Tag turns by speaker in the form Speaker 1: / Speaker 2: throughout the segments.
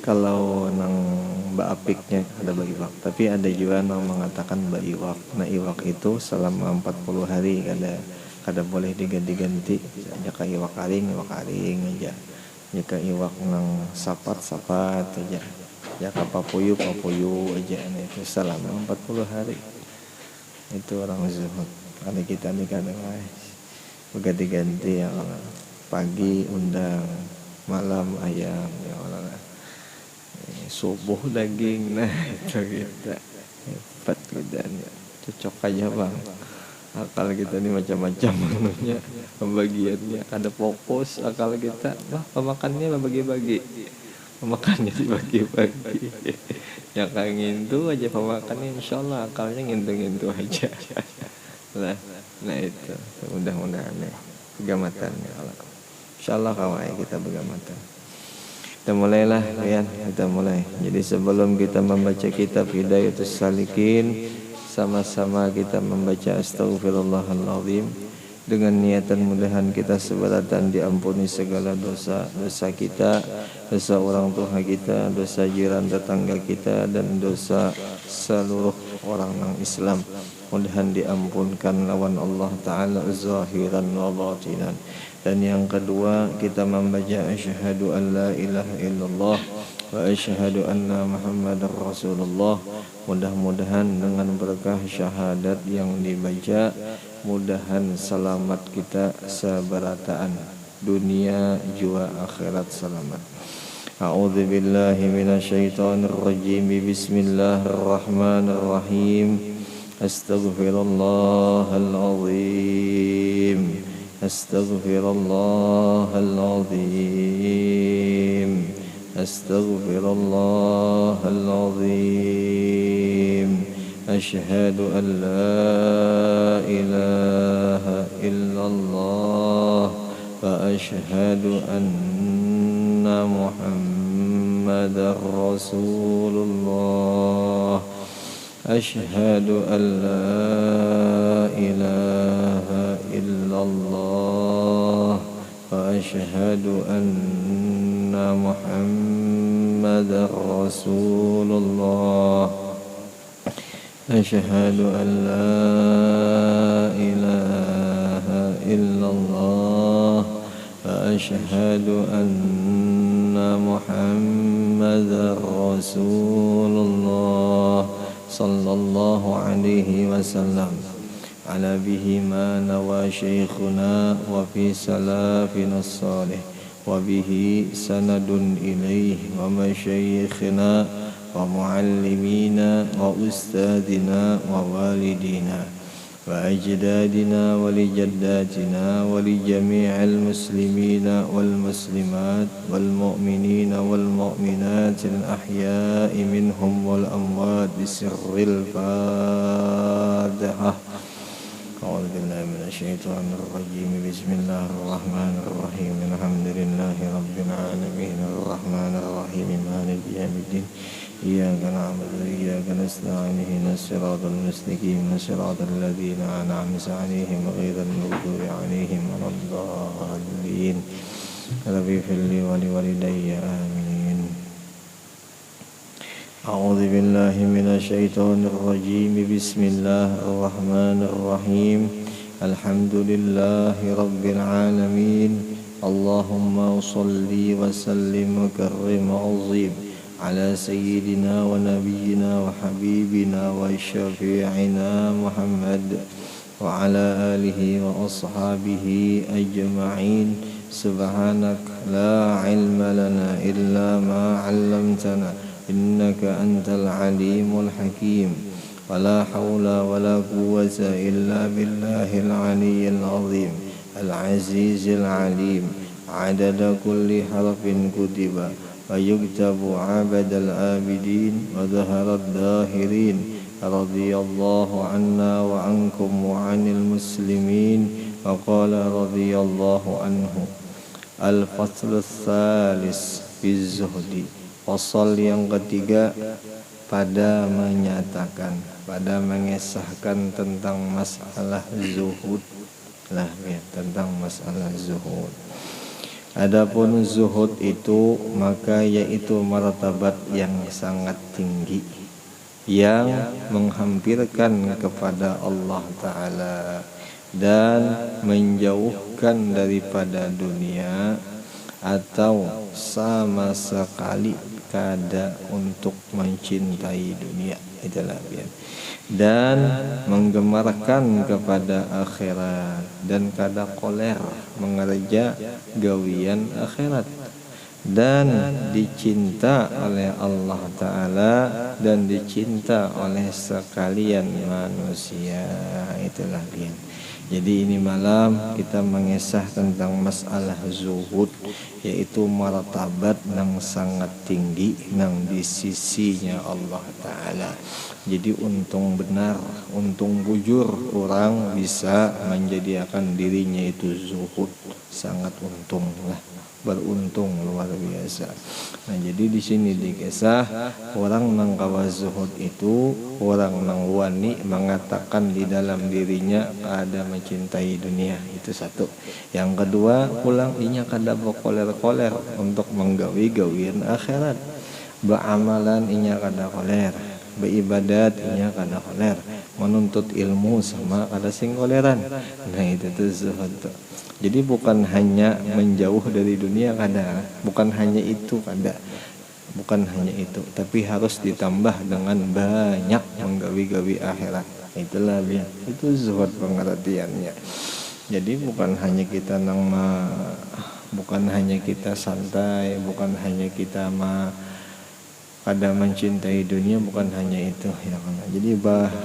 Speaker 1: Kalau nang Mbak Apiknya ada Mbak Iwak, tapi ada juga yang mengatakan Mbak Iwak. Nah Iwak itu selama 40 hari kada boleh diganti-ganti. Jika Iwak aring aja. Jika Iwak nang sapat aja. Jika papuyu aja. Nah, itu selama 40 hari. Itu orang zuhud. Karena kita nih kadang berganti-ganti ya Allah. Pagi undang, malam ayam ya Allah. Subuh daging, nah itu kita hebat kita nih, cocok aja bang. Akal kita nih macam-macam menunya, pembagiannya ada fokus. Akal kita pemakannya bagi-bagi, pemakannya dibagi-bagi. Ya kayak ngintu aja pemakannya, insyaallah akalnya ngintu-ngintu aja lah. Nah itu mudah-mudahan ya pegamatan ya Allah, insyaallah kawai kita pegamatan. Kita mulailah ya, kita mulai. Jadi sebelum kita membaca kitab Hidayatus Salikin, sama-sama kita membaca Astaghfirullahaladzim dengan niatan mudahan kita seberatan diampuni segala dosa kita, dosa orang tua kita, dosa jiran tetangga kita, dan dosa seluruh orang non Islam. Mudahan diampunkan lawan Allah Ta'ala zahiran wa batinan. Dan yang kedua kita membaca asyhadu an la ilaha illallah wa asyhadu anna Muhammadar Rasulullah. Mudah-mudahan dengan berkah syahadat yang dibaca, mudahan selamat kita seberataan dunia jua akhirat selamat. A'udzu billahi minasyaitonir rajim. Bismillahirrahmanirrahim. Astaghfirullahalazim. Astaghfirullahalazim. Astaghfirullahalazim. Asyhadu an la ilaha illallah wa asyhadu anna Muhammadar Rasulullah. Asyhadu an la ilaha illallah wa asyhadu anna Muhammadar Rasulullah. Asyhadu an la ilaha illallah wa asyhadu anna Muhammadar Rasulullah. Sallallahu alaihi wasallam ala bihi ma nawa syekhuna wa fi salafina salih wa bihi sanadun ilaih wa masyayikhina wa muallimina wa ustadina wa walidina wa ajdadina wa li jaddatina wa li jami'il muslimina wal muslimat wal mu'minina wal mu'minat al ahya'i minhum wal amwat bisirril Fatihah. A'udzu billahi minasyaitonir rajim. Bismillahirrahmanirrahim. Alhamdulillahi rabbil alamin arrahmanir rahim maliki yaumiddin. Iyyaka na'budu wa iyyaka nasta'in ihdinas siratal mustaqim siratal ladzina an'amta 'alaihim ghairil maghdubi 'alaihim waladdallin. Rabbi firli wa liwalidayya amin. A'udzu billahi minasyaitonir rajim. Bismillahirrahmanirrahim. Alhamdulillahi rabbil alamin. Allahumma shalli wa sallim wa karrim wa 'azim على سيدنا ونبينا وحبيبنا وشفيعنا محمد وعلى آله وأصحابه أجمعين. سبحانك لا علم لنا إلا ما علمتنا إنك أنت العليم الحكيم. ولا حول ولا قوة إلا بالله العلي العظيم العزيز العليم. عدد كل حرف كتب ويكتب عبد العابدين وظهر الظاهرين. رضي الله عنا وعنكم وعن المسلمين. وقال رضي الله عنه. الفصل الثالث في الزهد. Fasal yang ketiga pada menyatakan, pada mengesahkan tentang masalah zuhud lah ya, tentang masalah zuhud. Adapun zuhud itu maka yaitu martabat yang sangat tinggi yang menghampirkan kepada Allah Ta'ala dan menjauhkan daripada dunia atau sama sekali kada untuk mencintai dunia, itulah biar, dan menggemarkan kepada akhirat dan kada koler mengerja gawian akhirat dan dicinta oleh Allah Ta'ala dan dicinta oleh sekalian manusia, itulah dia. Jadi ini malam kita mengisah tentang masalah zuhud, yaitu martabat yang sangat tinggi yang di sisinya Allah Ta'ala. Jadi untung benar, untung bujur orang bisa menjadikan dirinya itu zuhud, sangat untung lah, beruntung luar biasa. Nah jadi di sini dikisah orang nang kawa zuhud itu orang nang wani mengatakan di dalam dirinya ada mencintai dunia, itu satu. Yang kedua pulang inya kada berkoler-koler untuk menggawi gawian akhirat, beramalan inya kada koler, beribadat inya kada koler, menuntut ilmu sama kada sing koleran. Nah itu tuh zuhud tuh. Jadi bukan hanya menjauh dari dunia kada, bukan hanya itu kada, bukan hanya itu, tapi harus ditambah dengan banyak menggawi-gawi akhirat. Itulah dia, itu zuhud pengertiannya. Jadi bukan hanya kita bukan hanya kita santai, bukan hanya kita kada mencintai dunia, bukan hanya itu ya. Jadi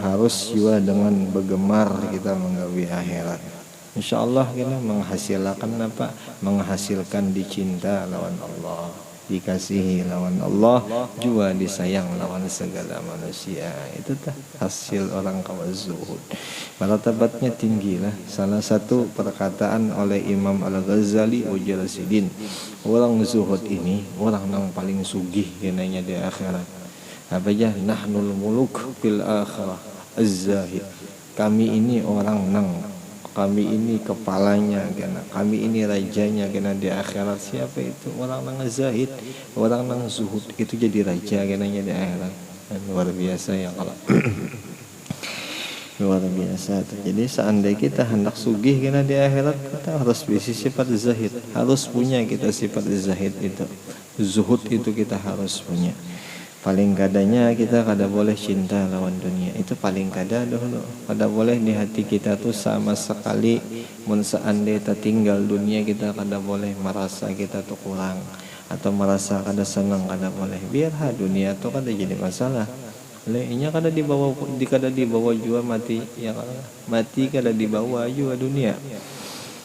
Speaker 1: harus juga dengan bergemar kita menggawi akhirat. InsyaAllah kita menghasilkan apa? Menghasilkan dicinta lawan Allah, dikasihi lawan Allah, juga disayang lawan segala manusia. Itu tah hasil orang kawa zuhud. Martabatnya tinggi lah. Salah satu perkataan oleh Imam Al-Ghazali ujar sidin, orang zuhud ini orang yang paling sugih kenanya di akhirat. Apa aja? Nahnul muluk fil akhirah az-zahid. Kami ini orang kami ini kepalanya kena, kami ini rajanya kena di akhirat. Siapa itu? Orang nang zahid, orang nang zuhud itu jadi raja kenanya di akhirat. Luar biasa ya kalau luar biasa tuh. Jadi seandainya kita hendak sugih kena di akhirat, kita harus bisa sifat zahid, harus punya kita sifat zahid itu, zuhud itu kita harus punya. Paling kadanya kita kada boleh cinta lawan dunia, itu paling kada dulu. Kada boleh di hati kita tuh sama sekali mun seandainya kita tinggal dunia, kita kada boleh merasa kita tuh kurang atau merasa kada senang, kada boleh. Biar dunia tuh kada jadi masalah. Lainnya kada dibawa juga mati, ya mati kada dibawa juga dunia.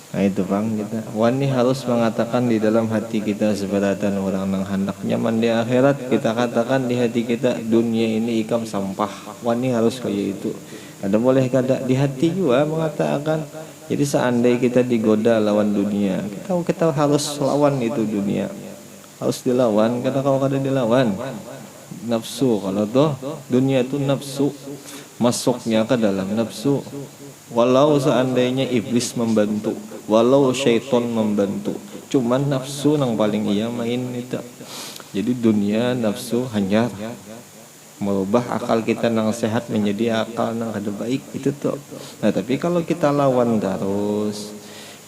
Speaker 1: Nah itu bang, kita wani harus mengatakan di dalam hati kita seberatan orang nang hendak nyaman di akhirat, kita katakan di hati kita dunia ini ikam sampah. Wani harus kayak itu. Ada boleh kada di hati juga mengatakan. Jadi seandainya kita digoda lawan dunia, kita harus lawan itu dunia, harus dilawan. Kada kau kada dilawan nafsu. Kalau tuh dunia itu nafsu, masuknya ke dalam nafsu. Walau seandainya iblis membantu, walau syaitan membantu, cuman nafsu yang paling iya main itu. Jadi dunia nafsu hanya merubah akal kita yang sehat menjadi akal yang kada baik itu tuh. Nah tapi kalau kita lawan terus,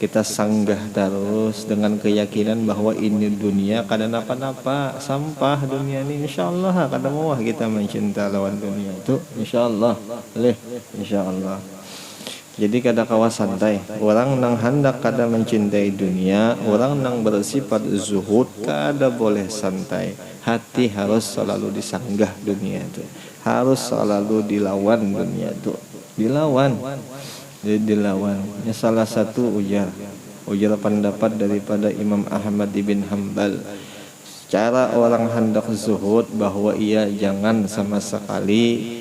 Speaker 1: kita sanggah terus dengan keyakinan bahwa ini dunia kada napa-napa, sampah dunia ini, insyaallah kada mau kita mencinta lawan dunia itu, insyaallah insyaallah. Jadi kada kawa santai. Orang nang hendak kada mencintai dunia, orang nang bersifat zuhud kada boleh santai. Hati harus selalu disanggah dunia itu, harus selalu dilawan dunia itu, dilawan. Jadi dilawan. Ini salah satu ujar pendapat daripada Imam Ahmad ibn Hanbal. Cara orang hendak zuhud bahwa ia jangan sama sekali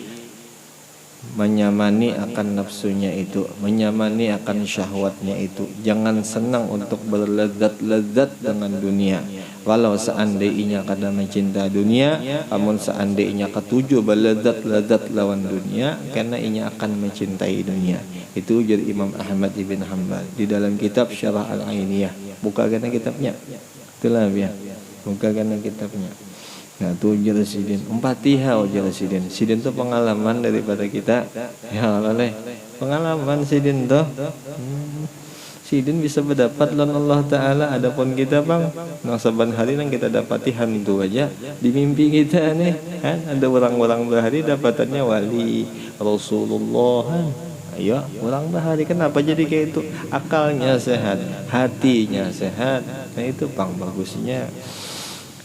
Speaker 1: menyamani akan nafsunya itu, menyamani akan syahwatnya itu. Jangan senang untuk berlezat-lezat dengan dunia. Walau seandainya kada mencinta dunia, namun seandainya ketujuh berlezat-lezat lawan dunia, karena inya akan mencintai dunia. Itu ujar Imam Ahmad ibn Hanbal di dalam kitab Syarah Al-Ainiyah. buka karena kitabnya. Itulah biar buka karena kitabnya. Nah tuh ujar sidin, empatiha ujar sidin. Sidin tuh pengalaman daripada kita. Ya Allah, pengalaman sidin tuh. Sidin bisa berdapat lawan Allah Ta'ala. Adapun kita bang, nang saban hari nang kita dapati hantu aja di mimpi kita nih kan. Ada orang-orang berhari dapatannya wali Rasulullah kan. Ayo orang berhari, kenapa jadi kayak itu? Akalnya sehat, hatinya sehat. Nah itu bang bagusnya.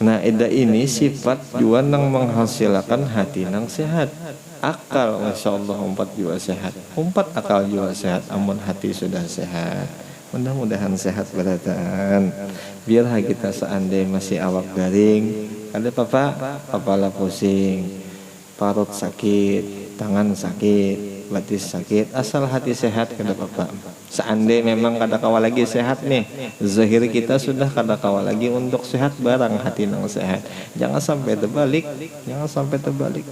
Speaker 1: Nah eda ini sifat jua nang menghasilkan hati nang sehat. Akal Masya Allah umpat jua sehat, umpat akal jua sehat, amun hati sudah sehat. Mudah-mudahan sehat beratan. Biarlah kita seandainya masih awak garing, ada papa, kepala pusing, parut sakit, tangan sakit, batis sakit, asal hati sehat kada papa. Seandainya memang kada kawa lagi sehat nih, zahir kita sudah kada kawa lagi untuk sehat, barang hati nang sehat. Jangan sampai terbalik, jangan sampai terbalik.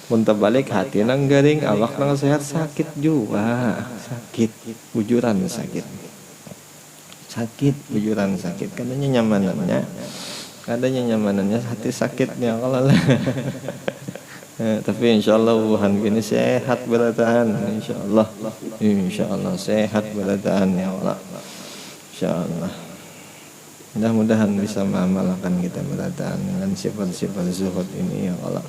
Speaker 1: Mun terbalik hati nang garing, awak nang sehat, sakit juga, sakit, bujuran sakit. Sakit, bujuran sakit. Katanya nyamanannya hati sakitnya kalau lah. Tapi insya Allah Wuhan gini sehat beratahan. Insya Allah sehat beratahan ya Allah. Insya Allah. Mudah-mudahan bisa mengamalkan kita beratahan dengan sifat-sifat zuhud ini ya Allah.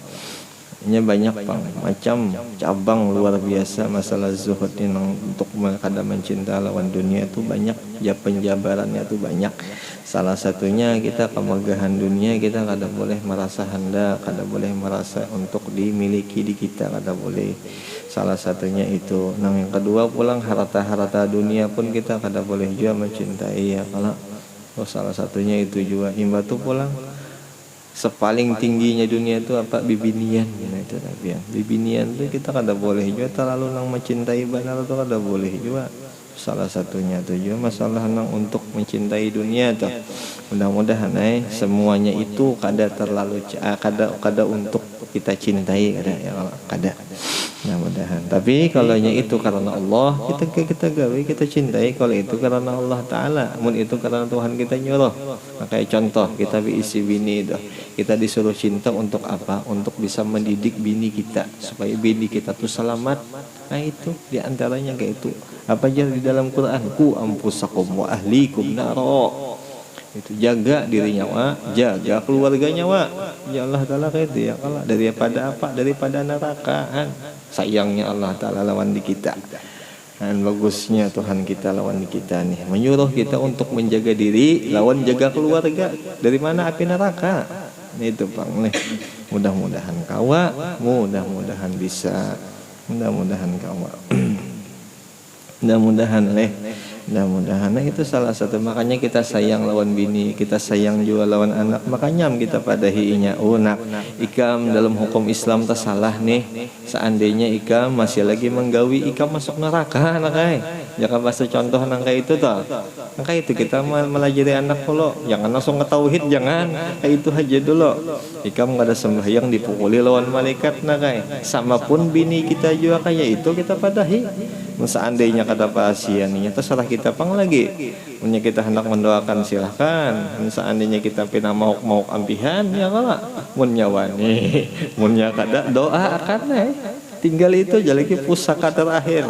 Speaker 1: Ini banyak macam cabang luar biasa masalah zuhud ini untuk kada mencinta lawan dunia itu banyak, penjabarannya itu banyak. Salah satunya kita kemegahan dunia kita kada boleh merasa hendak, kada boleh merasa untuk dimiliki di kita, kada boleh. Salah satunya itu. Nah yang kedua pulang harta-harta dunia pun kita kada boleh juga mencintai ya kalau. Salah satunya itu juga imba tuh pulang. Sepaling tingginya dunia itu apa? Bibinian. Nah itu ya. Bibinian itu kita kada boleh juga terlalu nang mencintai benar itu kada boleh juga. Salah satunya itu juga masalah nang untuk mencintai dunia tuh. Mudah-mudahan semuanya itu kada terlalu kada untuk kita cintai kada ya kada. Mudah-mudahan. Tapi kalau itu karena Allah, kita gawe, kita cintai. Kalau itu karena Allah Ta'ala, mun itu karena Tuhan kita nyuruh. Kayak contoh, kita isi bini itu. Kita disuruh cinta untuk apa? Untuk bisa mendidik bini kita supaya bini kita tuh selamat. Nah itu diantaranya kayak itu. Apa aja di dalam Quran? Ku ampusakum wa ahlikum naro. Itu jaga dirinya wa, jaga keluarganya wa. Ya Allah Ta'ala kayak itu ya kalau daripada apa? Daripada neraka kan. Sayangnya Allah Ta'ala lawan di kita. Dan bagusnya Tuhan kita lawan di kita nih, menyuruh kita untuk menjaga diri lawan jaga keluarga. Dari mana api neraka? Itu bang nih. Mudah-mudahan kawa, mudah-mudahan bisa, mudah-mudahan kawa. Mudah-mudahan mudah-mudahan itu salah satu. Makanya kita sayang lawan bini, kita sayang juga lawan anak. Makanya kita padahinya nak ikam dalam hukum Islam tak salah nih. Seandainya ikam masih lagi menggawi, ikam masuk neraka nakai. Jangan bahasa contoh nangka itu toh. Nangka itu kita melajari anak dulu. Jangan langsung ke tauhid, jangan. Kayak itu aja dulu. Ikam gak ada sembahyang dipukuli lawan malaikat nakai. Sama pun bini kita juga kayak itu kita padahi. Seandainya kata pasiannya terserah kita pang lagi. Punya kita hendak mendoakan silahkan. Seandainya kita pina mau ampihan ya kalau mun nyawani, mun kada doa akan tinggal itu aja lagi pusaka terakhir.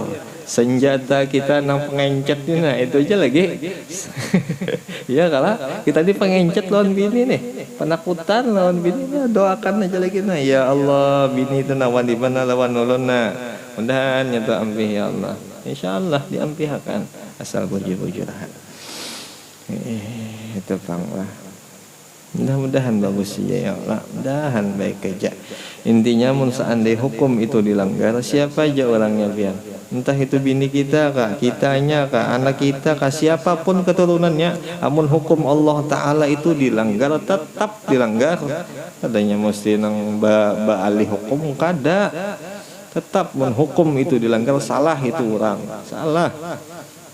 Speaker 1: Senjata kita nang pengencetnya itu aja lagi. Ya kalau kita di pengencet lawan bini nih, penakutan lawan bini doakan aja lagi nah. Ya Allah bini itu nawan di mana lawan ulunna. Mudah-mudahan nyata ampih ya Allah. Insyaallah diampihkan asal bujur-bujurahan. Itu panglah. Mudah-mudahan bagus saja ya Allah. Mudahan baik aja. Intinya mun seandai hukum itu dilanggar, siapa aja orangnya biar. Entah itu bini kita kah, kitanya kah, anak kita kah, siapapun keturunannya, amun hukum Allah Ta'ala itu dilanggar, tetap dilanggar. Adanya mesti nang ahli hukum kada. Tetap menghukum itu dilanggar, salah itu orang, salah.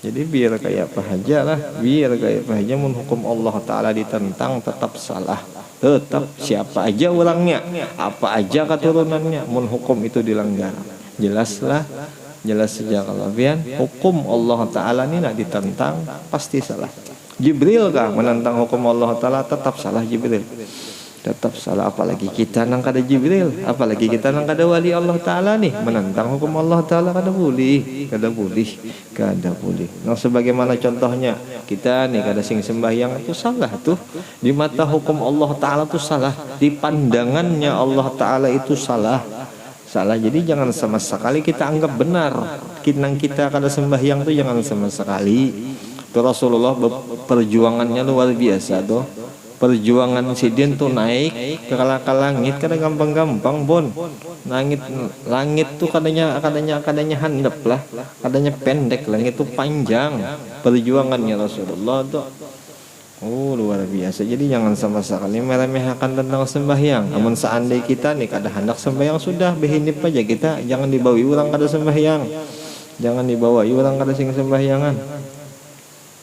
Speaker 1: Jadi biar kayak apa aja lah, biar kayak apa aja menghukum Allah Ta'ala ditentang tetap salah. Tetap siapa aja orangnya, apa aja keturunannya, menghukum itu dilanggar. Jelaslah, jelas saja kalau biar hukum Allah Ta'ala ini nak ditentang pasti salah. Jibril kah menentang hukum Allah Ta'ala, tetap salah Jibril, tetap salah. Apalagi kita nang kada Jibril, apalagi kita nang kada wali Allah Ta'ala nih, menentang hukum Allah Ta'ala kada boleh, kada boleh, kada boleh. Nah sebagaimana contohnya kita nih kada sing sembahyang itu salah tuh, di mata hukum Allah Ta'ala tuh salah, di pandangannya Allah Ta'ala itu salah. Jadi jangan sama sekali kita anggap benar kita kada sembahyang tuh, jangan sama sekali. Tuh Rasulullah perjuangannya luar biasa tuh. Perjuangan sidin tuh naik ke langit kada gampang-gampang bon. Langit tuh kadanya handap lah, kadanya pendek, langit tuh panjang. Perjuangannya Rasulullah tuh luar biasa. Jadi jangan sama sekali meremehkan tentang sembahyang. Namun seandainya kita nih kada hendak sembahyang, sudah behinip aja kita, jangan dibawa orang kada sembahyang, jangan dibawa orang kada sing sembahyangan.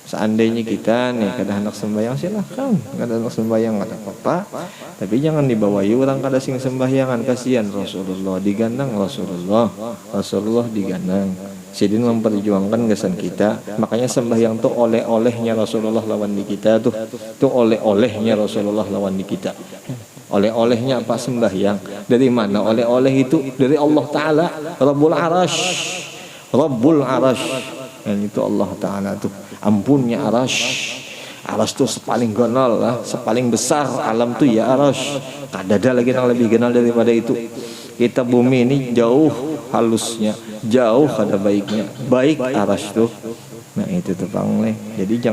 Speaker 1: Seandainya kita nih kada hendak sembahyang, silahkan kada hendak sembahyang kada apa-apa, tapi jangan dibawa orang kada sing sembahyangan. Kasihan Rasulullah digandang, Rasulullah digandang. Sidin memperjuangkan kesan kita. Makanya sembahyang tuh oleh-olehnya Rasulullah lawan di kita tuh oleh-olehnya Rasulullah lawan di kita. Oleh-olehnya apa? Sembahyang. Dari mana oleh-oleh itu? Dari Allah Ta'ala, Rabbul Arash. Dan itu Allah Ta'ala tuh ampunnya Arash tuh sepaling gonol lah, sepaling besar alam tuh ya Arash. Kada ada lagi yang lebih kenal daripada itu. Kita bumi ini jauh halusnya, jauh kada baiknya, baik Arash tuh. Nah itu tuh pangleh. Jadi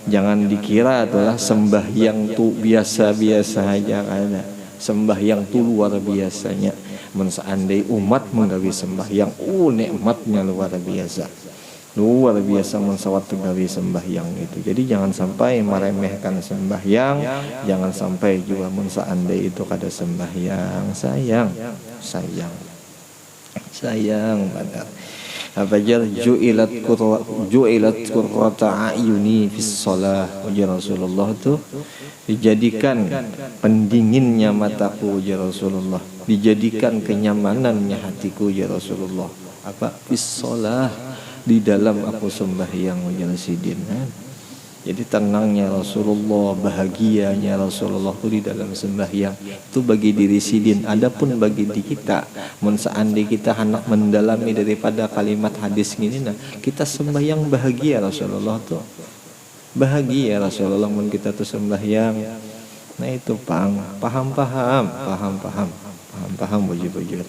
Speaker 1: jangan dikira itulah sembahyang tuh biasa-biasa aja, kada. Sembahyang tuh luar biasanya. Seandai umat menggawi sembahyang, nikmatnya luar biasa. Luar biasa mensawat gawi sembahyang itu. Jadi jangan sampai meremehkan sembahyang, jangan sampai juga seandai itu kada sembahyang. Sayang benar. Apa jar ju'ilat qurrata ayuni fis shalah. Ujar Rasulullah tuh dijadikan pendinginnya mataku, ujar Rasulullah, dijadikan kenyamanannya hatiku, ujar Rasulullah. Apa? Fis shalah, di dalam aku sembahyang, ujar sidin. Jadi tenangnya Rasulullah, bahagianya Rasulullah itu di dalam sembahyang. Itu bagi diri sidin. Adapun bagi di kita, seandainya kita hendak mendalami daripada kalimat hadis ini, nah kita sembahyang bahagia Rasulullah tuh. Bahagia Rasulullah mun kita tuh sembahyang. Nah itu paham bujur.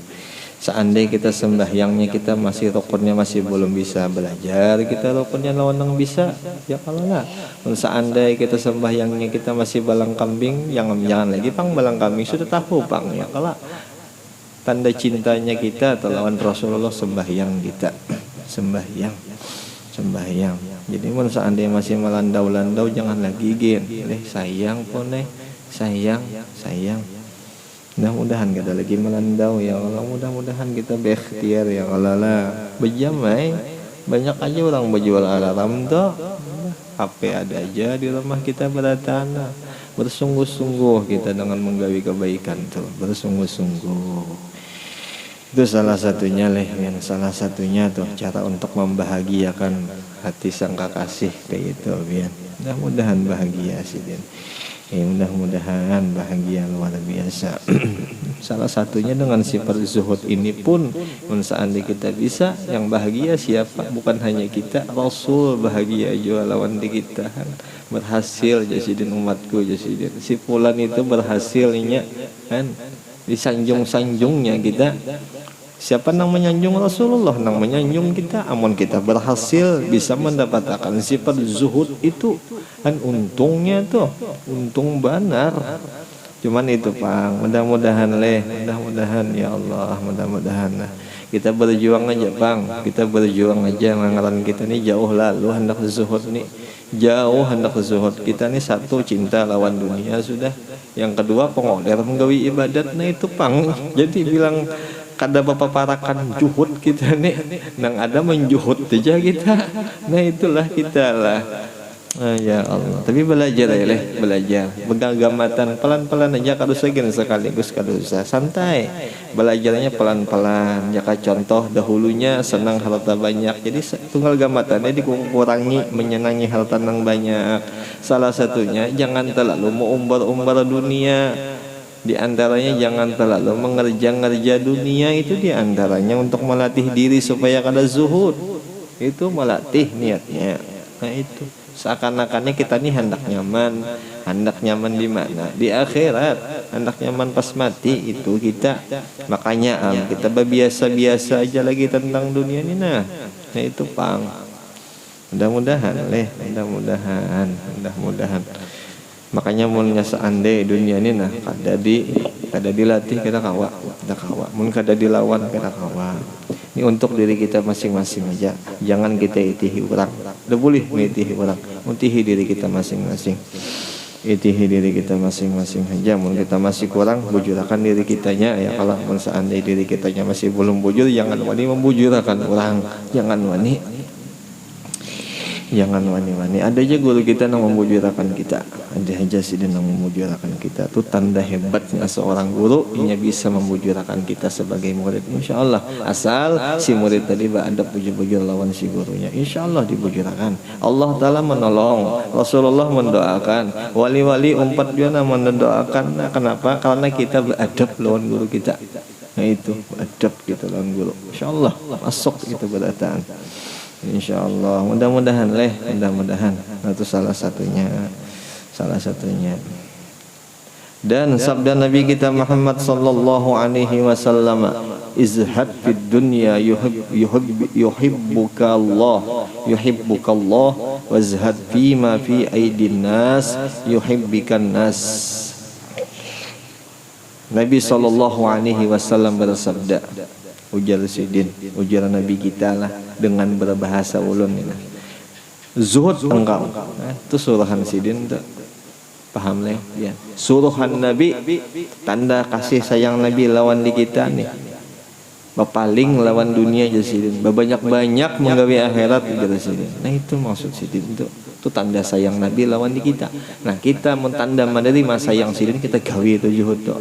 Speaker 1: Seandainya kita sembahyangnya kita masih rukunnya masih belum bisa belajar, kita rukunnya lawan yang bisa, ya kalau lah. Seandainya kita sembahyangnya kita masih balang kambing, jangan lagi balang kambing, sudah tahu ya kalau tanda cintanya kita atau lawan Rasulullah sembahyang kita, sembahyang. Jadi seandainya masih melandau-landau, jangan lagi sayang. Mudah-mudahan kita lagi melandau ya Allah, mudah-mudahan kita berikhtiar ya Allah lah. Bejamai banyak aja orang berjual alarm tuh, HP ada aja di rumah kita beratana. Bersungguh-sungguh kita dengan menggawi kebaikan tuh, bersungguh-sungguh. Itu salah satunya salah satunya tuh cara untuk membahagiakan hati sang kekasih kayak gitu biar. Mudah-mudahan bahagia sih Din. Mudah-mudahan bahagia luar biasa. Salah satunya dengan sifat zuhud ini pun, seandainya kita bisa, yang bahagia siapa? Bukan hanya kita, Rasul bahagia juga lawan di kita. Berhasil jasidin umatku, jasidin. Si fulan itu berhasilnya kan, disanjung-sanjungnya kita. Siapa nang menyanjung Rasulullah, nang menyanjung kita. Amun kita berhasil bisa mendapatkan sifat zuhud itu kan, untungnya tuh untung benar. Cuman itu mudah-mudahan ya Allah, mudah-mudahan kita berjuang aja kita berjuang aja. Nganggaran kita nih jauh lalu hendak zuhud nih, jauh hendak zuhud. Kita nih satu cinta lawan dunia sudah, yang kedua pengoler menggawi ibadat. Nah itu jadi bilang kada bapak parakan juhud kita nih, nang ada menjuhud aja kita. Nah itulah kita lah. Ya Allah, tapi belajar ya leh, belajar bergamatan pelan-pelan aja kadusageun sekaligus kadusa santai, belajarnya pelan-pelan. Jaka contoh dahulunya senang harta banyak, jadi tunggal gamatannya dikurangi menyenangi harta nang banyak. Salah satunya jangan terlalu mau umbar-umbar dunia. Di antaranya jangan terlalu mengerja-ngerja dunia, itu di antaranya untuk melatih diri supaya kada zuhud. Itu melatih niatnya. Nah itu seakan-akannya kita nih hendak nyaman di mana? Di akhirat. Hendak nyaman pas mati itu kita. Makanya kita berbiasa-biasa aja lagi tentang dunia ini nah. Nah itu pang. Mudah-mudahan mudah-mudahan. Makanya mun seandai dunia ini nah kada dilatih kita kawa. Mun kada dilawan kita kawa. Ini untuk diri kita masing-masing aja. Jangan kita itihi orang. Udah boleh mengitihi orang. Mentihi diri kita masing-masing. Itihi diri kita masing-masing aja. Mun kita masih kurang, bujurakan diri kitanya ya. Kalau mun seandai diri kitanya masih belum bujur, jangan wani membujurakan orang. Jangan wani ada aja guru kita yang membujurakan kita, ada aja sih dia yang membujurakan kita. Itu tanda hebatnya seorang guru, ia bisa membujurakan kita sebagai murid, insya Allah. Asal si murid tadi ada bujur-bujur lawan si gurunya, insya Allah dibujurakan. Allah Ta'ala menolong, Rasulullah mendoakan, wali-wali umpat juga mendoakan. Nah, kenapa? Karena kita beradab lawan guru kita. Nah itu beradab kita lawan guru, insya Allah masuk itu berataan. Insyaallah, mudah-mudahan itu salah satunya. Dan sabda Nabi kita Muhammad sallallahu alaihi wasallam, izhad fid dunya yuhibbuka Allah wazhad fima fi aidin nas yuhibbukan nas. Nabi sallallahu alaihi wasallam bersabda, ujar Sidin, ujar Nabi kita lah dengan berbahasa ulun ini. Zuhud engkau. Itu suruhan Sidin tuh. Paham lah ya. Suruhan Nabi, tanda kasih sayang Nabi lawan di kita nih. Bapaling lawan dunia aja Sidin. Banyak-banyak menggawe akhirat ujar Sidin. Nah itu maksud Sidin tuh. Itu tanda sayang Nabi lawan di kita. Nah kita mentanda menerima sayang Sidin, kita gawe itu zuhud tuh.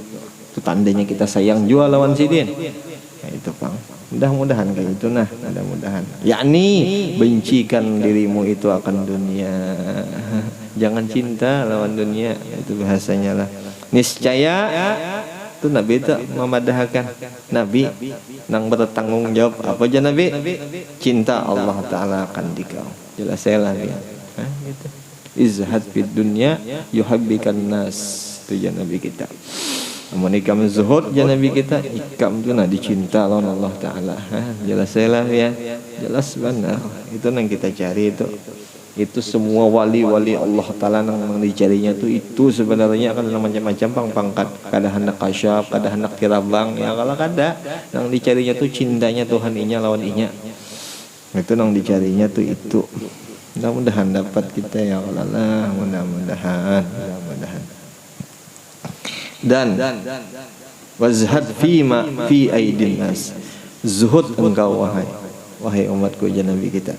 Speaker 1: Itu tandanya kita sayang jual lawan Sidin. Nah, itu pang. Mudah-mudahan kayak itu nah, mudah-mudahan. Yakni bencikan dirimu itu akan dunia. Jangan cinta lawan dunia, itu bahasanya lah. Niscaya itu Nabi itu memadahkan. Nabi nang bertanggung jawab apa aja Nabi? Cinta Allah Ta'ala akan dikau. Jelas saya lah ya. Gitu. Izhad fid dunya yuhabbikan nas. Itu ya Nabi kita. Namun ikam zuhud ya Nabi kita, ikam itu nah dicinta lawan Allah Ta'ala. Jelas lah ya, jelas benar. Itu yang kita cari itu semua wali-wali Allah Ta'ala yang dicarinya itu sebenarnya akan macam-macam pangkat. Kada hendak kasyaf, kada hendak tirabang ya, kalau kada yang dicarinya tuh cintanya Tuhan inya lawan inya. Itu yang dicarinya tuh itu. Mudah-mudahan dapat kita ya Allah, mudah-mudahan. Dan wazhad fima fi aidin nas, zuhud engkau wahai umatku ya Nabi kita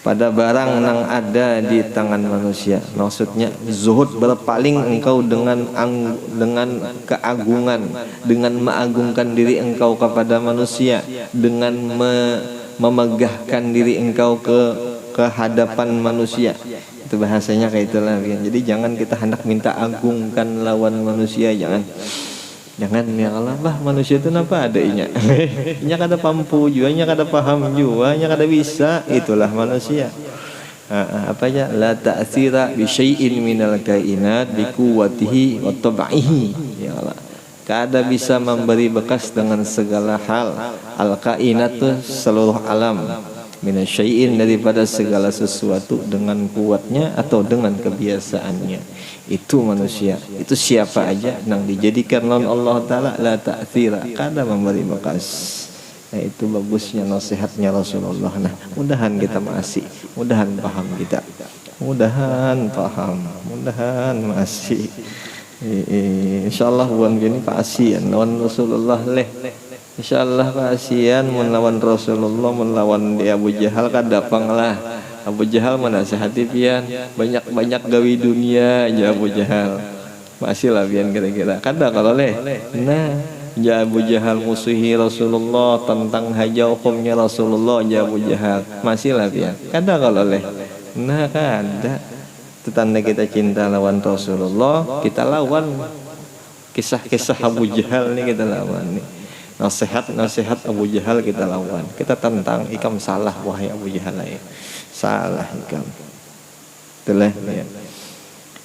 Speaker 1: pada barang yang ada di tangan manusia. Maksudnya zuhud berpaling engkau dengan keagungan, dengan mengagungkan diri engkau kepada manusia, dengan memegahkan diri engkau ke hadapan manusia. Itu bahasanya kayak itulah. Jadi jangan kita hendak minta agungkan lawan manusia, jangan ya Allah, bah manusia itu apa adanya. Nya kada pampu juga, nya kada paham juga, nya kada bisa. Itulah manusia. Apa aja la ta'thira bi syai'in minal kainat bi quwwatihi wa tab'ihi. Ya Allah, kada bisa memberi bekas dengan segala hal. Al kainat itu seluruh alam, minasyai'in daripada segala sesuatu, dengan kuatnya atau dengan kebiasaannya. Itu manusia, itu siapa aja nang dijadikan lawan Allah Ta'ala la ta'thira, kada memberi bekas. Nah itu bagusnya nasihatnya Rasulullah. Nah mudahan kita masih, mudahan paham kita, mudahan masih. Insyaallah bukan gini kasihan lawan Rasulullah leh. Insyaallah kasihan melawan Rasulullah, melawan Abu Jahal kadapang lah. Abu Jahal menasihati pian banyak-banyak gawi dunia aja Abu Jahal. Masih lah pian kira-kira. Kada kalau leh. Nah, ja Abu Jahal musuhi Rasulullah, tentang haja hukumnya Rasulullah ja Abu Jahal. Masih lah pian. Kada kalau leh. Nah, kada. Itu tanda kita cinta lawan Rasulullah, kita lawan kisah-kisah Abu Jahal nih, kita lawan nih. Nasihat Abu Jahal kita lawan, kita tentang ikam salah wahai Abu Jahal ya. Salah ikam. Itulah ya.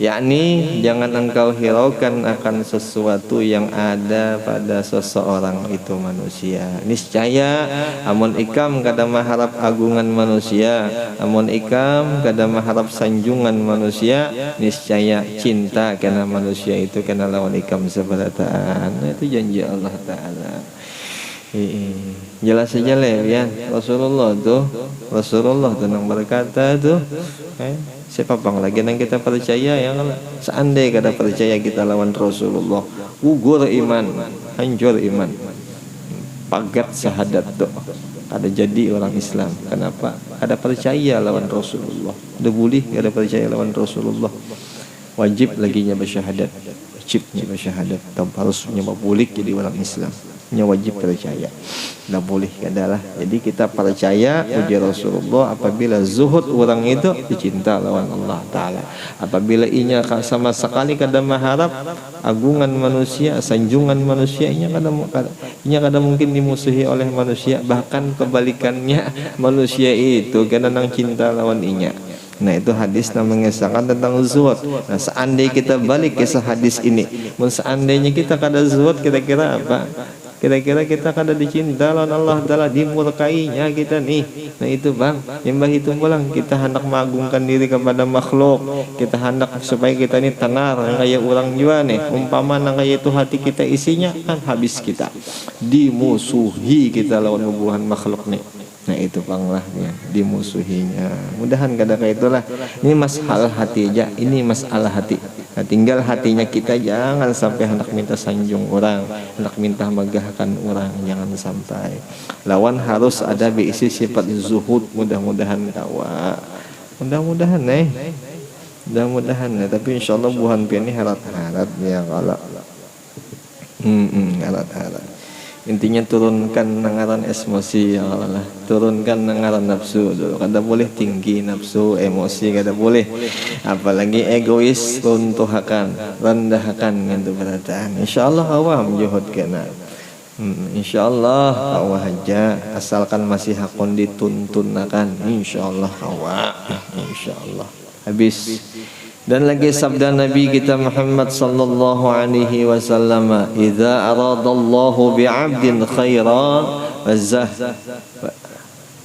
Speaker 1: Yakni jangan engkau hiraukan akan sesuatu yang ada pada seseorang itu manusia. Niscaya amun ikam kada maharap agungan manusia, amun ikam kada maharap sanjungan manusia, niscaya cinta karena manusia itu kena lawan ikam seberataan. Itu janji Allah Ta'ala. Jelas saja lah ya. Rasulullah tuh tenang berkata tuh, siapa bang lagi yang kita percaya yang seandainya kada percaya kita lawan Rasulullah, gugur iman, hancur iman, pagat syahadat tuh kada jadi orang Islam. Kenapa? Kada percaya lawan Rasulullah. Udah boleh kada percaya lawan Rasulullah, wajib lagi nya bersyahadat, wajibnya bersyahadat, harus nyoba boleh jadi orang Islam. Nya wajib percaya, nggak boleh adalah. Jadi kita percaya uji Rasulullah apabila zuhud orang itu dicinta lawan Allah Ta'ala. Apabila inya sama sekali kada mengharap agungan manusia, sanjungan manusia, inya kada mungkin dimusuhi oleh manusia. Bahkan kebalikannya, manusia itu kada nang cinta lawan inya. Nah itu hadis namanya mengisahkan tentang zuhud. Nah seandainya kita balik kisah hadis ini, seandainya kita kada zuhud, kira-kira apa? Kira-kira kita kada dicinta lawan Allah Ta'ala, dimurkainya kita nih. Nah itu bang, nyembah itu pulang kita hendak mengagungkan diri kepada makhluk. Kita hendak supaya kita ini tenar kayak orang jua nih. Umpama nang kayak itu hati kita isinya kan habis kita. Dimusuhi kita lawan hubungan makhluk nih. Nah itu panglah ya, dimusuhinya. Mudahan kada kayak itulah. Ini masalah hati aja, ini masalah hati. Nah, tinggal hatinya kita jangan sampai hendak minta sanjung orang, hendak minta megahkan orang, jangan sampai. Lawan harus ada beisi sifat zuhud. Mudah-mudahan kawa. Mudah-mudahan mudah-mudahan tapi insyaallah buhan pian ini harat-harat ya kalau. Harat-harat. Intinya turunkan nangaran emosi ya Allah, turunkan nangaran nafsu dulu. Kada boleh tinggi nafsu, emosi kada boleh, apalagi egois, runtuhkan, rendahkan gitu berataan. Insyaallah awam juhud kena. Insyaallah awah aja asalkan masih hakon dituntunakan. Insyaallah awah, insyaallah. Habis. Dan lagi sabda Nabi kita Muhammad sallallahu alaihi wasallam, "Idza aradallahu bi'abdin khairan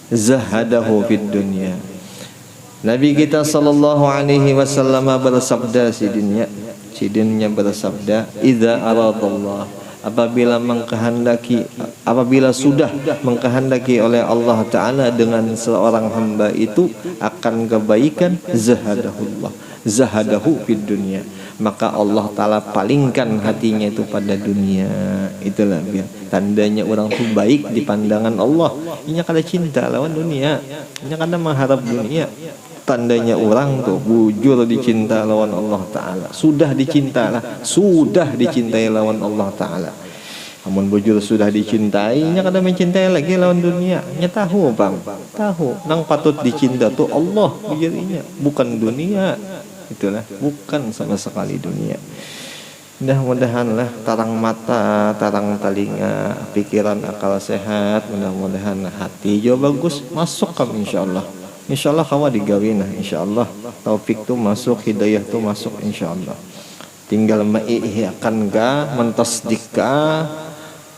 Speaker 1: zahadahu fid dunya." Nabi kita sallallahu alaihi wasallam bersabda sidinnya bersabda, "Idza aradallah," apabila sudah mengkehendaki oleh Allah Ta'ala dengan seorang hamba itu akan kebaikan, zahadahu fid dunya, maka Allah Ta'ala palingkan hatinya itu pada dunia. Itulah biar tandanya orang itu baik di pandangan Allah. Inya kada cinta lawan dunia, inya kada mengharap dunia. Tandanya orang tuh bujur dicinta lawan Allah Ta'ala, sudah dicintai lawan Allah Ta'ala. Namun bujur sudah dicintai, nya kada mencintai lagi lawan dunia. Nya tahu bang, tahu nang patut dicinta tuh Allah bujurinya, bukan dunia. Itulah, bukan sama sekali dunia. Mudah-mudahanlah tarang mata, tarang telinga, pikiran, akal sehat. Mudah-mudahan hati juga bagus, masuk kami insyaallah. Insyaallah kawa digawin nah, insyaallah taufik tuh masuk, hidayah tuh masuk insyaallah. Tinggal mengiyakan ga, mentasdika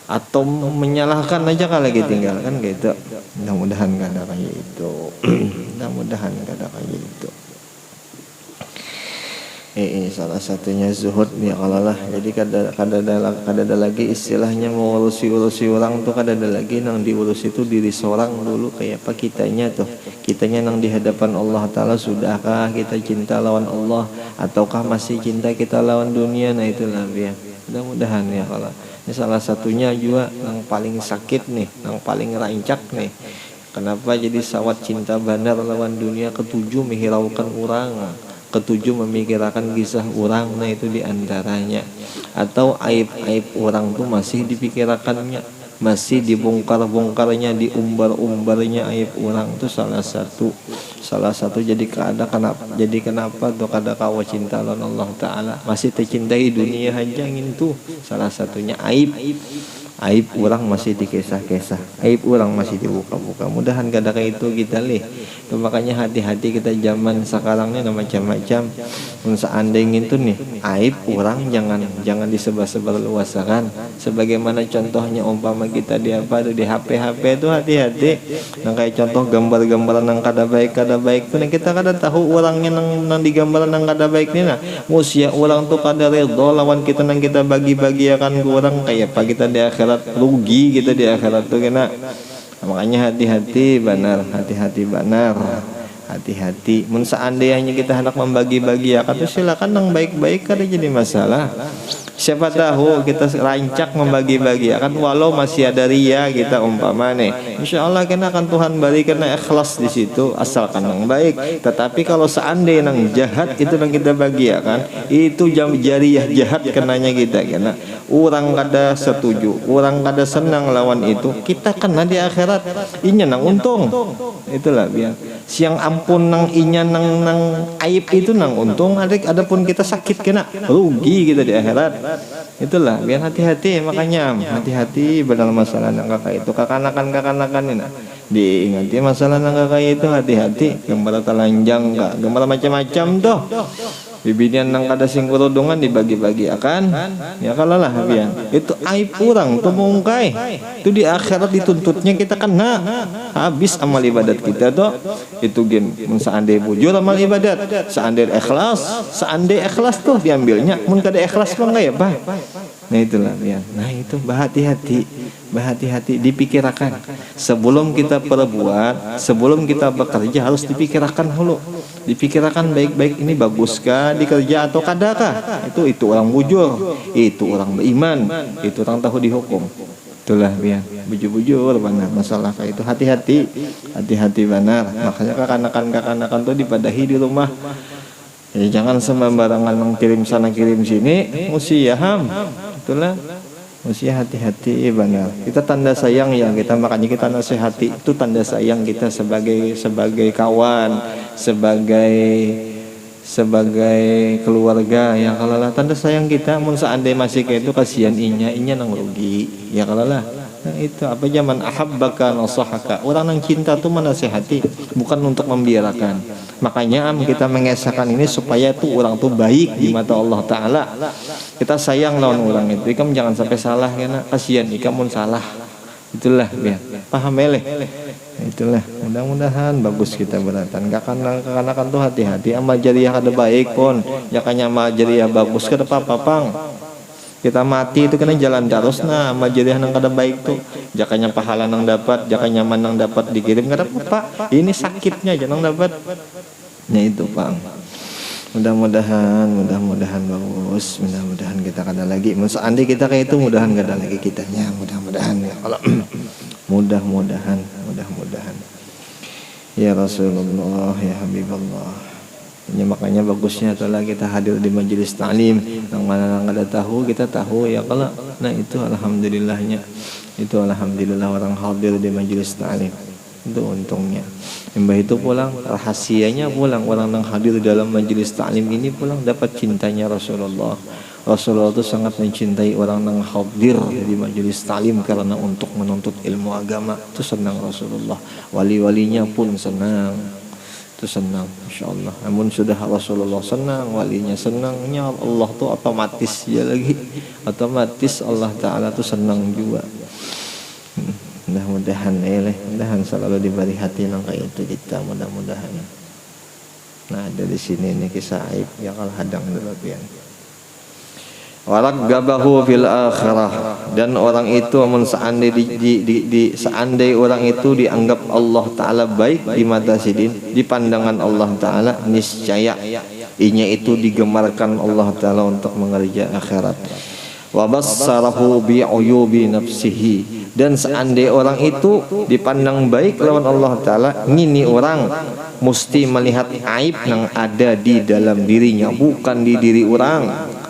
Speaker 1: atau menyalahkan aja kalau lagi tinggal kan gitu. Mudah-mudahan gak ada kayak itu. Mudah-mudahan gak ada kayak itu. Salah satunya zuhud ya Allah lah. Jadi kada ada lagi istilahnya mengurusi orang tuh, kada ada lagi nang diurus itu diri seorang dulu. Kayak apa kitanya nang di hadapan Allah Ta'ala, sudahkah kita cinta lawan Allah ataukah masih cinta kita lawan dunia? Nah itulah ya. Mudah-mudahan ya Allah. Ini salah satunya juga yang paling sakit nih, yang paling rancak nih. Kenapa jadi sawat cinta benar lawan dunia? Ketujuh menghiraukan orang, ketujuh memikirkan kisah orang, nah itu diantaranya. Atau aib-aib orang tuh masih dipikirkannya, masih dibongkar-bongkarnya, diumbar-umbarnya aib orang tuh salah satu jadi kenapa tuh kada kawa cinta lawan Allah Ta'ala, masih tercintai dunia aja tuh salah satunya aib orang masih dikesah-kesah, aib orang masih dibuka-buka. Mudahan kada kayak itu kita leh. Makanya hati-hati kita zaman sekarang ini macam-macam. Seandainya itu nih aib orang jangan disebar-sebar luasakan. Sebagaimana contohnya umpama kita di HP itu hati-hati. Nah kayak contoh gambar-gambaran yang kada baik tuh, nah kita kada tahu orangnya nang digambar nang kada baik nih, nah musia orang tuh kada redho lawan kita nang kita bagi-bagi akan ke orang, kayak apa kita di akhirat rugi kita di akhirat tuh kena. Makanya hati-hati benar, hati-hati. Mun seandainya kita hendak membagi-bagi akan tuh silakan nang baik-baik kada jadi masalah. Siapa tahu kita rancak membagi-bagi akan walau masih ada ria kita umpama nih, insya Allah kena akan Tuhan beri kena ikhlas di situ asalkan yang baik. Tetapi kalau seandainya nang jahat itu yang kita bagi akan itu jariah jahat kenanya kita kena orang kada setuju, orang kada senang lawan itu, kita kena di akhirat inya nang untung. Itulah biar siang ampun nang inya nang aib itu nang untung, adapun kita sakit kena rugi kita di akhirat. Itulah biar hati-hati, makanya hati-hati benar masalah nang kakak itu kakanakan ini diingati masalah nang kakak itu hati-hati. Gambar telanjang kak, gambar macam-macam tuh bibinian nang kada sing kerudungan dibagi-bagi akan ya kalau lah biar itu aib kurang tuh mungkai itu di akhirat dituntutnya kita kena habis amal ibadat kita tuh itu gen seandai bujur amal ibadat seandai ikhlas tuh diambilnya mun kada ikhlas mah enggak ya Pak. Nah itulah ya. Nah itu berhati-hati dipikirkan sebelum kita perbuat, sebelum kita bekerja harus dipikirkan dulu. Dipikirkan baik-baik ini baguskah dikerja atau kadakah? Itu orang bujur, itu orang beriman, itu orang tahu dihukum. Itulah ya, bujur-bujur benar masalah kayak itu hati-hati benar. Makanya kakanakan tuh dipadahi di rumah. Ya, jangan sembarangan kirim sana kirim sini, mesti ham. Itulah mesti hati-hati benar. Kita tanda sayang ya kita, makanya kita nasihati itu tanda sayang kita sebagai kawan, sebagai keluarga ya kalau lah tanda sayang kita. Mun seandainya masih kayak itu kasihan inya nang rugi ya kalau lah. Nah itu apa zaman ahabbaka nasahaka, orang yang cinta tuh menasihati bukan untuk membiarkan. Makanya kita mengesahkan ini supaya tuh orang tuh baik di mata Allah Ta'ala. Kita sayang lawan orang itu, ikam jangan sampai salah karena kasihan ikam mun salah. Itulah biar paham meleh. Itulah mudah-mudahan bagus kita beratan. Kekanakan tuh hati-hati amal jariah kada baik pun jakanya amal jariah bagus kada apa-apa pang. Kita mati itu kena jalan terus nah amal jariah nang kada baik tuh jakanya pahala nang dapat, jakanya nyaman nang dapat dikirim kada apa-apa. Ini sakitnya jangan dapat. Nah itu Pak. Mudah-mudahan bagus, mudah-mudahan kita kada lagi. Seandainya kita kayak itu mudahan kada lagi kitanya, mudah-mudahan ya kalau mudah-mudahan ya Rasulullah ya Habibullah. Ya, makanya bagusnya adalah kita hadir di majelis taklim yang mana kada tahu kita tahu ya kalau nah itu alhamdulillahnya, itu alhamdulillah orang hadir di majelis taklim itu untungnya. Mbah itu pulang rahasianya pulang orang yang hadir dalam majelis taklim ini pulang dapat cintanya Rasulullah. Rasulullah itu sangat mencintai orang yang hadir di majelis taklim karena untuk menuntut ilmu agama itu senang Rasulullah. Wali-walinya pun senang. Itu senang insyaallah. Namun sudah Rasulullah senang, walinya senangnya Allah tuh otomatis ya lagi. Otomatis Allah Ta'ala tuh senang juga. Mudah-mudahan selalu diberi hati nang kayak itu kita mudah-mudahan. Nah dari sini nih kisah aib yang kalau hadang berlebihan. Waragabahu fil akhirah, dan orang itu seandai orang itu dianggap Allah Ta'ala baik di mata sidin, di pandangan Allah Ta'ala, niscaya inya itu digemarkan Allah Ta'ala untuk mengerja akhirat. wa bassarahu bi uyubi nafsihi, dan seandainya orang itu dipandang baik lawan Allah Ta'ala, ngini orang mesti melihat aib yang ada di dalam dirinya, bukan di diri orang.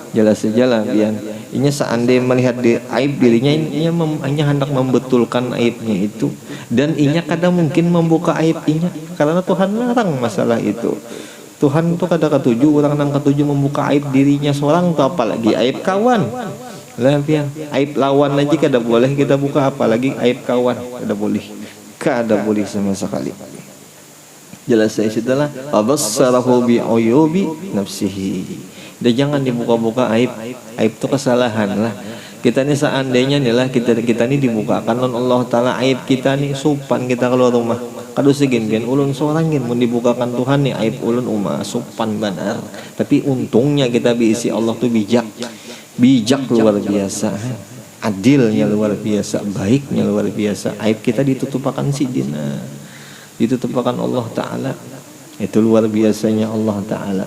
Speaker 1: Jelas saja pian, inya seandainya melihat aib dirinya, inya hendak membetulkan aibnya itu, dan inya kadang mungkin membuka aib inya karena Tuhan larang masalah itu. Tuhan itu kada ketujuh orang nang ketujuh membuka aib dirinya seorang, tuh apalagi aib kawan lah pian. Aib lawan aja kada boleh kita buka, apalagi aib kawan kada boleh sama sekali. Jelas saya setelah abassarahu bi uyubi nafsihi, dan jangan dibuka-buka aib itu kesalahan lah. Kita ini seandainya nih lah kita ini dibukakan oleh Allah Ta'ala aib kita nih, supan kita keluar rumah kado segin ulun seorang mau dibukakan Tuhan nih aib ulun supan benar, tapi untungnya kita diisi Allah tuh bijak luar biasa, adilnya luar biasa, baiknya luar biasa. Aib kita ditutupakan sidina, ditutupakan Allah Ta'ala. Itu luar biasanya Allah Ta'ala.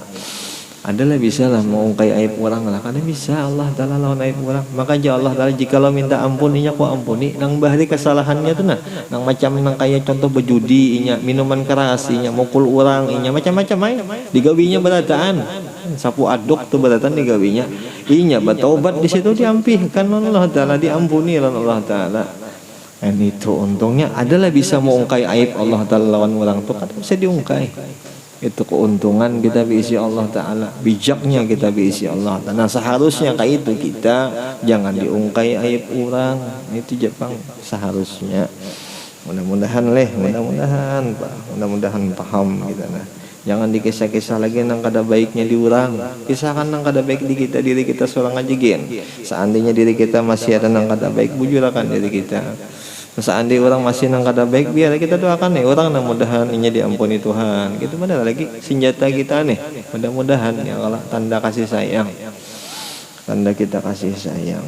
Speaker 1: Adalah bisa lah mengungkai aib orang lah, karena bisa Allah Ta'ala lawan aib orang. Maka Allah Ta'ala jika lo minta ampuninya ku ampuni nang bahari kesalahannya tuh nah, nang macam nang kayak contoh bejudi inya, minuman keras inya, mukul orang inya, macam-macam aja digawinya berataan, sapu aduk tuh berataan digawinya inya, bertobat di situ diampihkan Allah Ta'ala, diampuni Allah Ta'ala. Dan itu untungnya adalah bisa mengungkai aib Allah Ta'ala lawan orang tuh kan bisa diungkai. Itu keuntungan kita diisi Allah Ta'ala, bijaknya kita diisi Allah Ta'ala. Nah seharusnya kayak itu kita jangan diungkai aib orang, itu Jepang seharusnya. Mudah-mudahan mudah-mudahan paham kita nah. Jangan dikisah-kisah lagi nang kada baiknya di orang, kisahkan nang kada baik di kita, diri kita seorang aja gen. Seandainya diri kita masih ada nang kada baik, bujurakan diri kita. Seandainya orang masih nang kada baik, biar kita doakan nih orang, mudah-mudahan ini diampuni Tuhan. Gitu mana lagi senjata kita nih, mudah-mudahan ya Allah, tanda kasih sayang, tanda kita kasih sayang,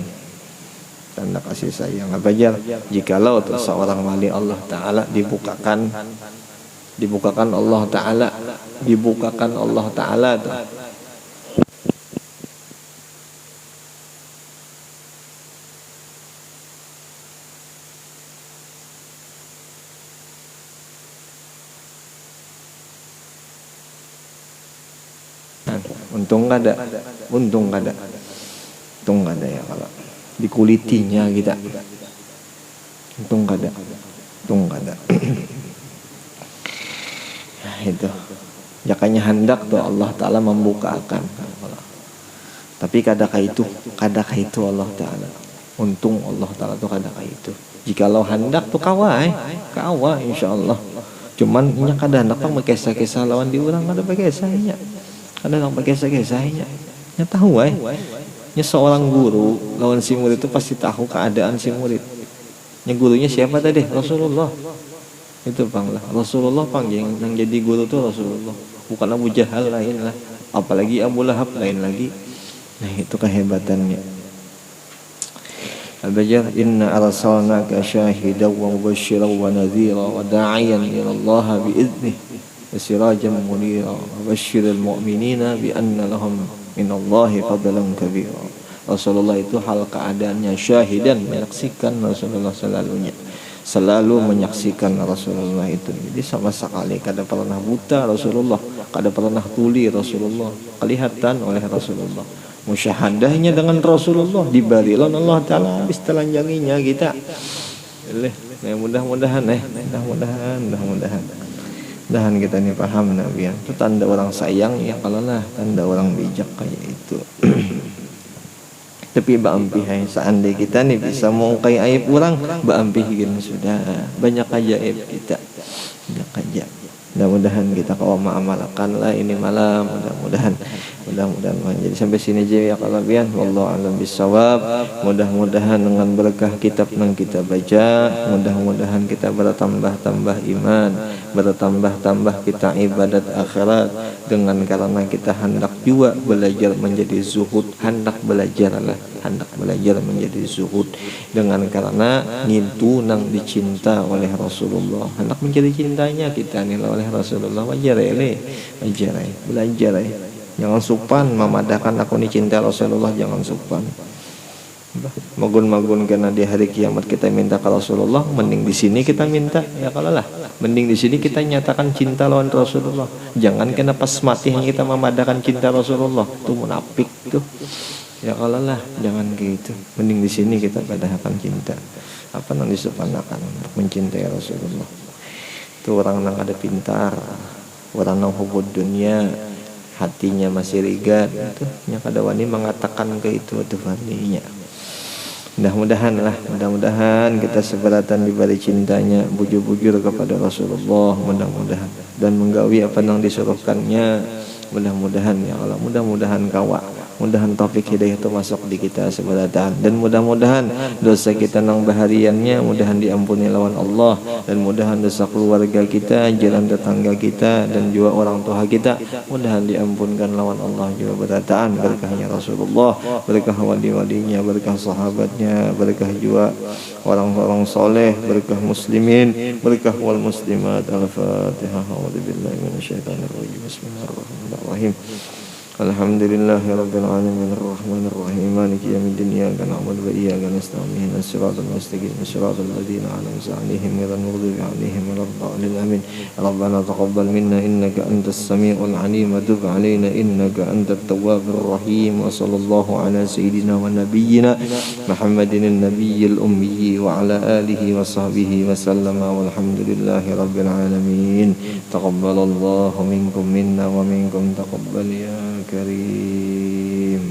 Speaker 1: tanda kasih sayang. Apa aja jikalau seorang wali Allah Ta'ala dibukakan Allah Ta'ala, dibukakan Allah Ta'ala tuh. Untung kada ya kalau dikulitinya kita, untung kada nah, itu jakanya hendak tuh Allah Ta'ala membukakan, tapi kadakah itu Allah Ta'ala, untung Allah Ta'ala tuh kadakah itu, jikalau hendak tuh kawa insya Allah. Cuman inya kada hendak pang berkesah-kesah lawan di orang, kada berkesahnya, kada hendak berkesah-kesahnya. Nya tahu nya seorang guru lawan si murid itu pasti tahu keadaan si murid. Nya gurunya siapa tadi? Rasulullah. Itu bang lah, Rasulullah panggil yang jadi guru tuh Rasulullah, bukan Abu Jahal lain lah, apalagi Abu Lahab lain lagi. Nah itu kehebatannya. Al-Baqarah, inna arsalnaka syahidan wa mubasysyiran wa nadhira wa da'iyan ila Allah bi idznihi wa sirajan munira wa basyiril mu'minina bi anna lahum minallahi fadlan kabira. Rasulullah itu hal keadaannya syahidan, menyaksikan Rasulullah selalu menyaksikan Rasulullah itu. Jadi sama sekali kada pernah buta Rasulullah, kada pernah tuli Rasulullah, kelihatan oleh Rasulullah. Musyahadahnya dengan Rasulullah dibarilan Allah Ta'ala habis telanjanginya kita. Mudah-mudahan kita ini paham Nabi. Itu tanda orang sayang ya, kalau lah tanda orang bijak kayak itu. Tapi baampih seandainya kita nih bisa mengungkai aib orang, baampih gini sudah banyak aja aib kita, banyak aja. Mudah-mudahan kita kau mengamalkan lah ini malam, mudah-mudahan. Jadi sampai sini aja ya kalau bian, wallahu a'lam bissawab. Mudah-mudahan dengan berkah kitab yang kita baca, mudah-mudahan kita bertambah-tambah iman, bertambah-tambah kita ibadat akhirat, dengan karena kita hendak juga belajar menjadi zuhud, hendak belajar menjadi zuhud, dengan karena ngintu nang dicinta oleh Rasulullah, hendak menjadi cintanya kita nih oleh Rasulullah. Wajar belajar jangan supan memadahkan aku nih cinta Rasulullah, jangan supan. Magun-magun karena di hari kiamat kita minta ke Rasulullah, mending di sini kita minta ya kalau lah, mending di sini kita nyatakan cinta lawan Rasulullah. Jangan kena pas mati hanya kita memadakan cinta Rasulullah, tuh munafik tuh. Ya kalau lah, jangan gitu. Mending di sini kita padahkan cinta. Apa yang disepanakan untuk mencintai Rasulullah. Tuh orang yang ada pintar, orang yang hubud dunia, hatinya masih rigat, tuh yang kada wani mengatakan ke itu tuh waninya. Mudah-mudahan kita seberatan dibalik cintanya, bujur-bujur kepada Rasulullah, mudah-mudahan, dan menggawi apa yang disuruhkannya, mudah-mudahan ya Allah, mudah-mudahan kawa, mudahan taufik hidayah itu masuk di kita seberatan, dan mudah-mudahan dosa kita nang bahariannya mudahan diampuni lawan Allah, dan mudahan dosa keluarga kita, jalan tetangga kita, dan juga orang tua kita mudahan diampunkan lawan Allah juga berataan berkahnya Rasulullah, berkah wali-walinya, berkah sahabatnya, berkah juga orang-orang soleh, berkah muslimin, berkah wal muslimat. Al-Fatihah. A'udzubillahi minasyaitonir rajim. Bismillahirrahmanirrahim. Alhamdulillahi rabbil alamin arrahmanir rahim maliki yaumiddin iyyaka na'budu wa iyyaka nasta'in ihdinas siratal mustaqim siratal ladzina an'amta 'alaihim ghairil maghdubi 'alaihim waladdallin amin. Rabbana taqabbal minna innaka antas samiul 'alim wa tub 'alaina innaka antat tawwabur rahim. Wa sallallahu ala sayyidina wa nabiyyina Muhammadin an-nabiyyil ummi wa ala alihi wa sahbihi wa sallama walhamdulillahi rabbil alamin. Taqabbalallahu minkum minna wa minkum taqabbal ya Karim.